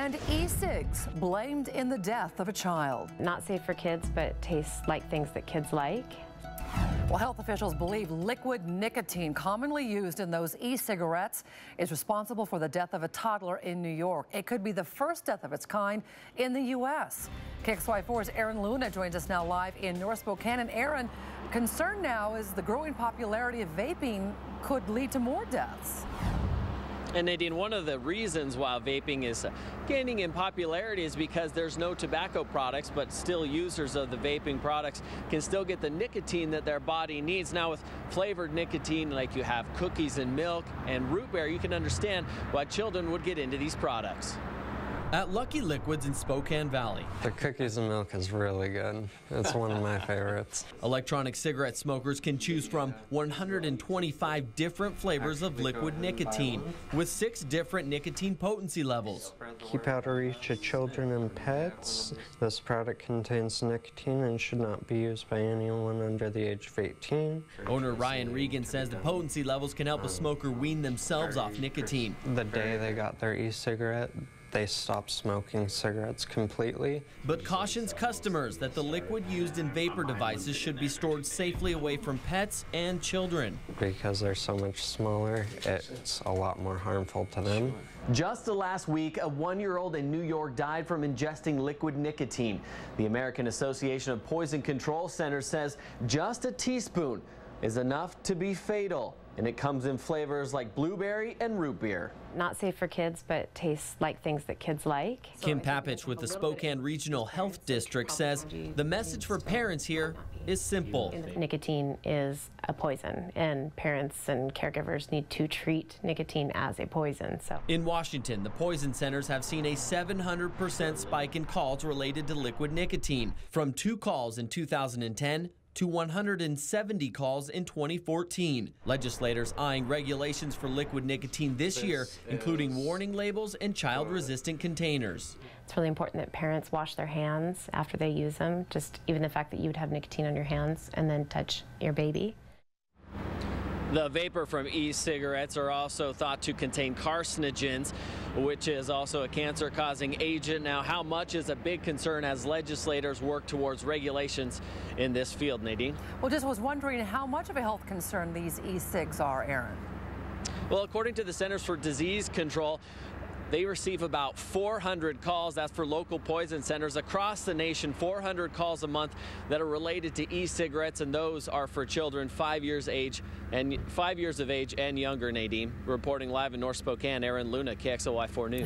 And e-cigs blamed in the death of a child. Not safe for kids, but tastes like things that kids like. Well, health officials believe liquid nicotine, commonly used in those e-cigarettes, is responsible for the death of a toddler in New York. It could be the first death of its kind in the U.S. KXLY4's Aaron Luna joins us now live in North Spokane. And Aaron, concern now is the growing popularity of vaping could lead to more deaths. And Nadine, one of the reasons why vaping is gaining in popularity is because there's no tobacco products, but still users of the vaping products can still get the nicotine that their body needs. Now with flavored nicotine, like you have cookies and milk and root beer, you can understand why children would get into these products. At Lucky Liquids in Spokane Valley. The cookies and milk is really good. It's one of my favorites. Electronic cigarette smokers can choose from 125 different flavors of liquid nicotine with 6 different nicotine potency levels. Keep out of reach of children and pets. This product contains nicotine and should not be used by anyone under the age of 18. Owner Ryan Regan says the potency levels can help a smoker wean themselves off nicotine. The day they got their e-cigarette, they stopped smoking cigarettes completely. But cautions customers that the liquid used in vapor devices should be stored safely away from pets and children. Because they're so much smaller, it's a lot more harmful to them. Just last week, a 1-year-old in New York died from ingesting liquid nicotine. The American Association of Poison Control Centers says just a teaspoon is enough to be fatal. And it comes in flavors like blueberry and root beer. Not safe for kids, but tastes like things that kids like. Kim Papich with the Spokane Regional Health District says the message for parents here is simple. Nicotine is a poison, and parents and caregivers need to treat nicotine as a poison. In Washington, the poison centers have seen a 700% spike in calls related to liquid nicotine, from 2 calls in 2010 to 170 calls in 2014. Legislators eyeing regulations for liquid nicotine this year, including warning labels and child-resistant containers. It's really important that parents wash their hands after they use them. Just even the fact that you would have nicotine on your hands and then touch your baby. The vapor from e-cigarettes are also thought to contain carcinogens, which is also a cancer-causing agent. Now, how much is a big concern as legislators work towards regulations in this field, Nadine? Well, just was wondering how much of a health concern these e-cigs are, Aaron. Well, according to the Centers for Disease Control, they receive about 400 calls. That's for local poison centers across the nation, 400 calls a month that are related to e-cigarettes, and those are for children 5 years of age and younger. Nadine, reporting live in North Spokane, Aaron Luna, KXLY4 News.